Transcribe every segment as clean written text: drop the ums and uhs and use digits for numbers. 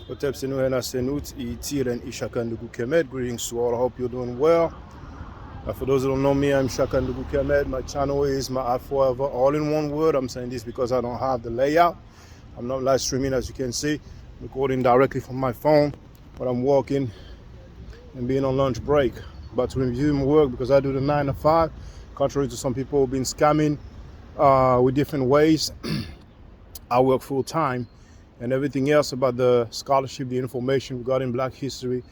Greetings to all. I hope you're doing well. For those who don't know me, I'm Shakandugu Kemed. My channel is Maat Forever, all in one word. I'm saying this because I don't have the layout. I'm not live streaming, as you can see. I'm recording directly from my phone, but I'm walking and being on lunch break. But to resume work because I do the 9 to 5, contrary to some people who've been scamming with different ways. I work full time, and everything else about the scholarship, the information regarding Black history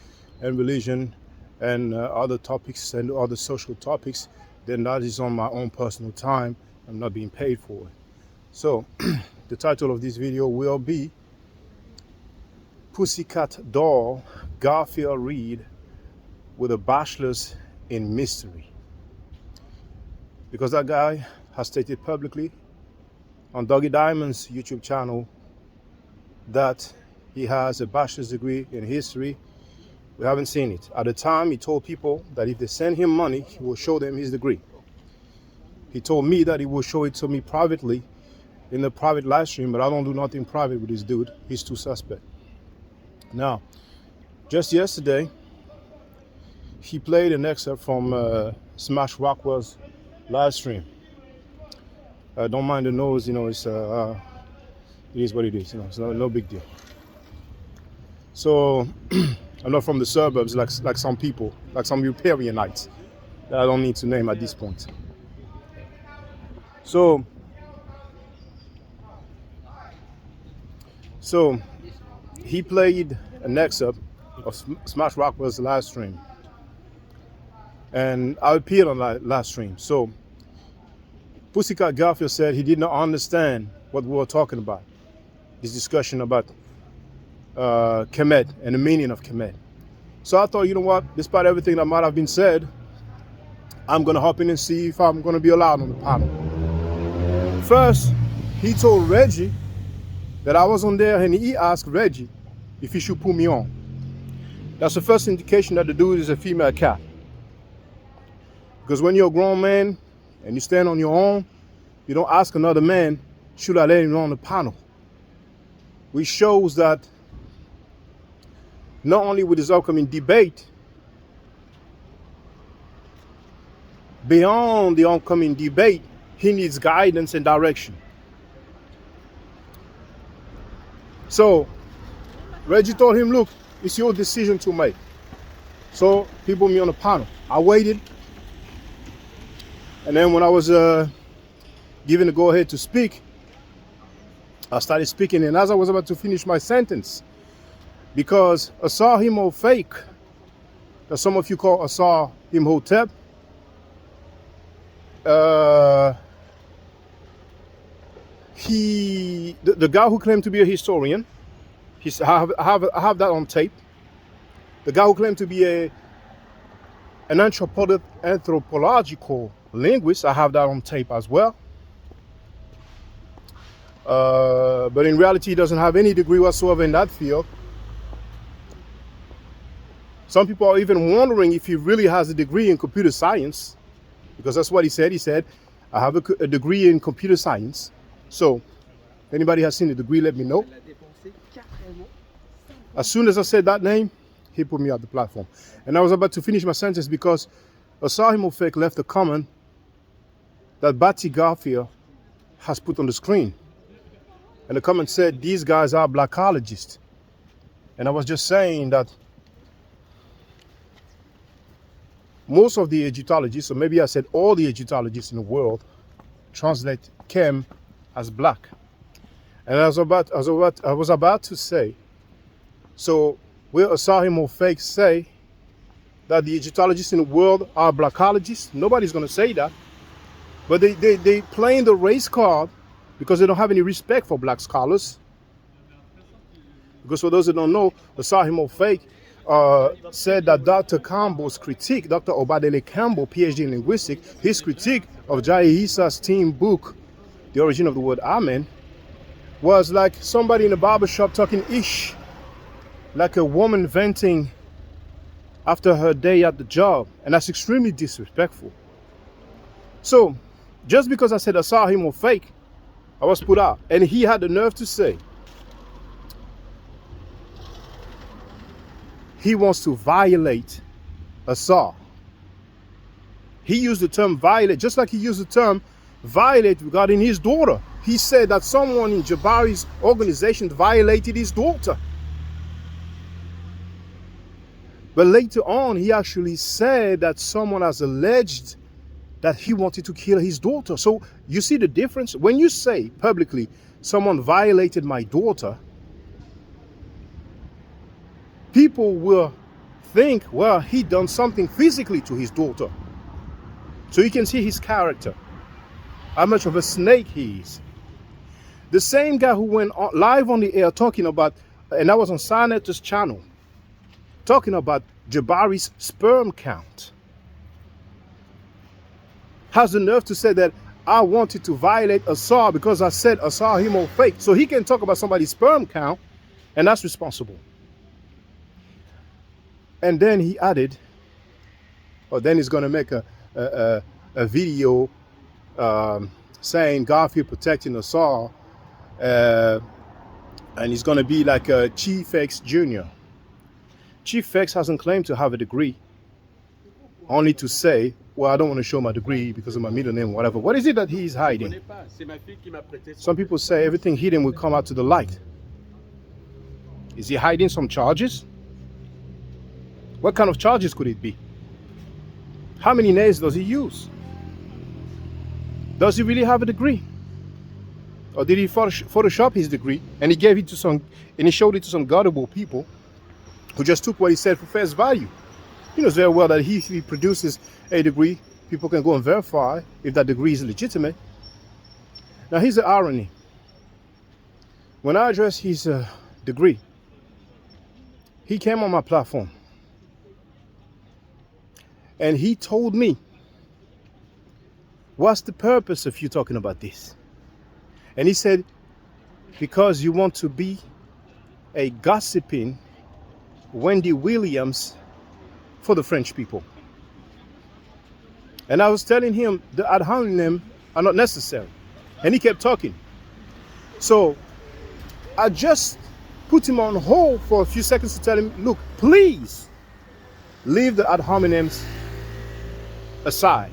and religion and other topics and other social topics, then that is on my own personal time. I'm not being paid for it. So the title of this video will be Pussycat Doll Garfield Read with a bachelor's in mystery. Because that guy has stated publicly on Doggy Diamond's YouTube channel that he has a bachelor's degree in history. We haven't seen it. At the time, he told people that if they send him money, he will show them his degree. He told me that he will show it to me privately in the private live stream, but I don't do nothing private with this dude. He's too suspect. Now, just yesterday, he played an excerpt from Smash Rockwell's live stream. Don't mind the noise, it is what it is, it's no big deal. So, I'm not from the suburbs like some people, like some Riparianites that I don't need to name at this point. So he played an excerpt of Smash Rockwell's live stream, and I appeared on that live stream. So Pussycat Garfield said he did not understand what we were talking about, this discussion about Kemet and the meaning of Kemet. So I thought, you know what, despite everything that might have been said, I'm going to hop in and see if I'm going to be allowed on the panel. First, he told Reggie that I was on there, and he asked Reggie if he should put me on. That's the first indication that the dude is a female cat. Because when you're a grown man and you stand on your own, you don't ask another man, should I let him on the panel? Which shows that not only with this upcoming debate, beyond the upcoming debate, he needs guidance and direction. So Reggie told him, look, it's your decision to make. So he put me on the panel. I waited. And then when I was given the go-ahead to speak, I started speaking. And as I was about to finish my sentence, because Asar Fake, that some of you call Asar Imhotep, the guy who claimed to be a historian, I have that on tape. The guy who claimed to be an anthropological linguist, I have that on tape as well. But in reality, he doesn't have any degree whatsoever in that field. Some people are even wondering if he really has a degree in computer science, because that's what he said. He said, I have a degree in computer science. So, if anybody has seen the degree, let me know. As soon as I said that name, he put me off the platform. And I was about to finish my sentence because Asar Fake left a comment that Batty Garfield has put on the screen. And the comment said, these guys are blackologists. And I was just saying that most of the Egyptologists, or maybe I said all the Egyptologists in the world, translate Kem as black. And I was about to say, so will Asar Fake say that the Egyptologists in the world are blackologists? Nobody's going to say that. But they playing the race card because they don't have any respect for black scholars. Because for those who don't know, Asar Fake said that Dr. Campbell's critique, Dr. Obadele Campbell, PhD in linguistics, his critique of Jai Issa's team book, The Origin of the Word Amen, was like somebody in a barbershop talking ish, like a woman venting after her day at the job. And that's extremely disrespectful. So, just because I said I saw him on fake, I was put out. And he had the nerve to say he wants to violate a saw. He used the term violate, just like he used the term violate regarding his daughter. He said that someone in Jabari's organization violated his daughter. But later on, he actually said that someone has alleged that he wanted to kill his daughter. So you see the difference? When you say publicly, someone violated my daughter, people will think, well, he done something physically to his daughter. So you can see his character, how much of a snake he is. The same guy who went live on the air talking about, and that was on Sarnet's channel, talking about Jabari's sperm count, has the nerve to say that I wanted to violate Asar because I said Asar Himo fake. So he can talk about somebody's sperm count, and that's responsible. And then he added, or then he's going to make a video saying Garfield protecting Asar, and he's going to be like a Chief X Jr. Chief X hasn't claimed to have a degree, only to say, well, I don't want to show my degree because of my middle name, whatever. What is it that he's hiding? Some people say everything hidden will come out to the light. Is he hiding some charges? What kind of charges could it be? How many names does he use? Does he really have a degree? Or did he Photoshop his degree and he gave it to some, and he showed it to some gullible people who just took what he said for face value? He knows very well that if he produces a degree, people can go and verify if that degree is legitimate. Now here's the irony. When I addressed his degree, he came on my platform and he told me, what's the purpose of you talking about this? And he said, because you want to be a gossiping Wendy Williams for the French people. And I was telling him the ad hominem are not necessary. And he kept talking. So I just put him on hold for a few seconds to tell him, look, please leave the ad hominems aside.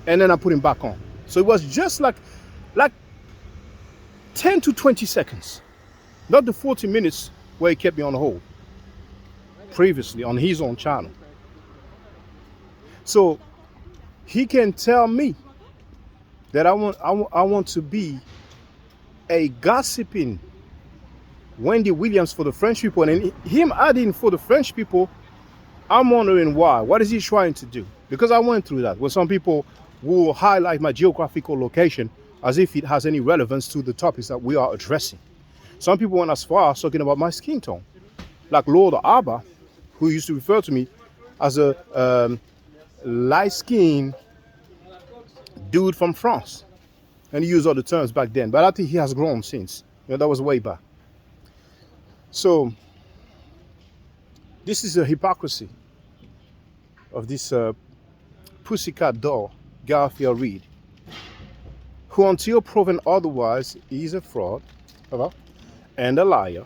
And then I put him back on. So it was just like 10 to 20 seconds. Not the 40 minutes where he kept me on hold previously on his own channel. So he can tell me that I want to be a gossiping Wendy Williams for the French people, and him adding for the French people, I'm wondering why. What is he trying to do? Because I went through that, where some people will highlight my geographical location as if it has any relevance to the topics that we are addressing. Some people went as far as talking about my skin tone, like Lord Abba, who used to refer to me as a light-skinned dude from France. And he used other terms back then, but I think he has grown since. That was way back. So this is a hypocrisy of this pussycat doll, Garfield Reed, who until proven otherwise is a fraud and a liar.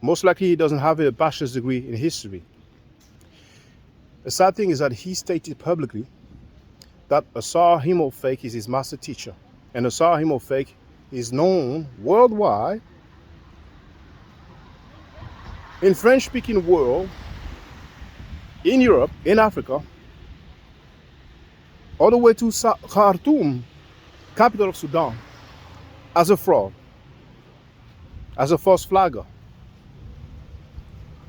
Most likely he doesn't have a bachelor's degree in history. The sad thing is that he stated publicly that Asar Himofake is his master teacher. And Asar Himofake is known worldwide, in French-speaking world, in Europe, in Africa, all the way to Khartoum, capital of Sudan, as a fraud, as a false flagger.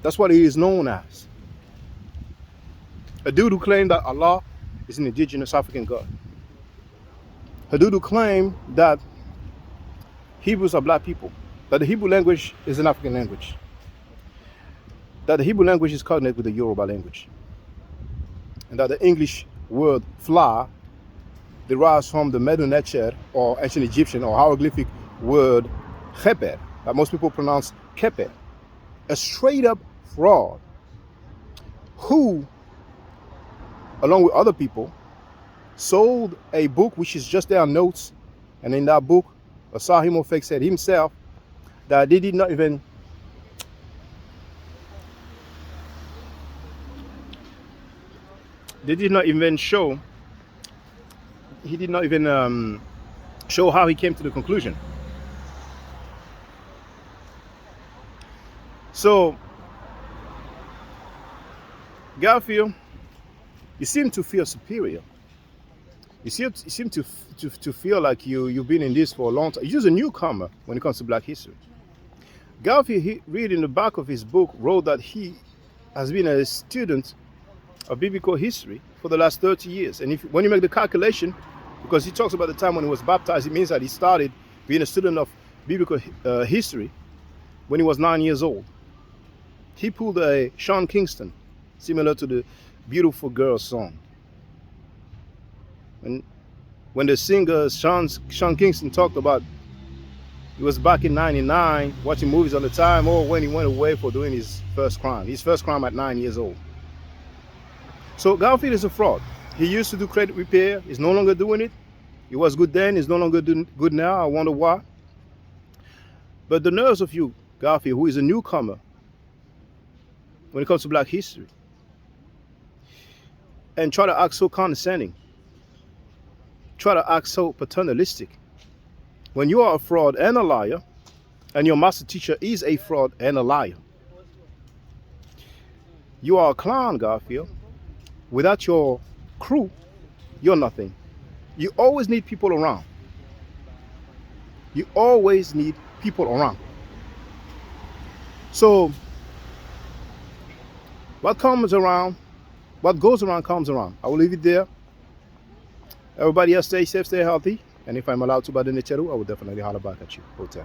That's what he is known as. A dude who claimed that Allah is an indigenous African god. A dude who claimed that Hebrews are black people, that the Hebrew language is an African language, that the Hebrew language is cognate with the Yoruba language, and that the English word flower derives from the Medu Neter, or ancient Egyptian or hieroglyphic word Kheper, that most people pronounce Keper. A straight up fraud who, along with other people, sold a book which is just their notes, and in that book, Asar Himofake said himself that they did not even they did not even show. He did not even show how he came to the conclusion. So, Garfield, you seem to feel superior. You seem to feel like you've been in this for a long time. You're just a newcomer when it comes to Black history. Garfield, he read in the back of his book, wrote that he has been a student of biblical history for the last 30 years. And when you make the calculation, because he talks about the time when he was baptized, it means that he started being a student of biblical history when he was 9 years old. He pulled a Sean Kingston, similar to the Beautiful Girl song. And when the singer Sean Kingston talked about he was back in 99 watching movies all the time, or when he went away for doing his first crime at 9 years old. So Garfield is a fraud. He used to do credit repair. He's no longer doing it. He was good then. He's no longer doing good now. I wonder why. But the nerves of you, Garfield, who is a newcomer when it comes to Black history, and try to act so condescending, try to act so paternalistic, when you are a fraud and a liar, and your master teacher is a fraud and a liar. You are a clown, Garfield. Without your crew, you're nothing. You always need people around. You always need people around. So, what comes around, what goes around comes around. I will leave it there. Everybody else stay safe, stay healthy. And if I'm allowed to by the Necheru, I will definitely holler back at you. Hotel.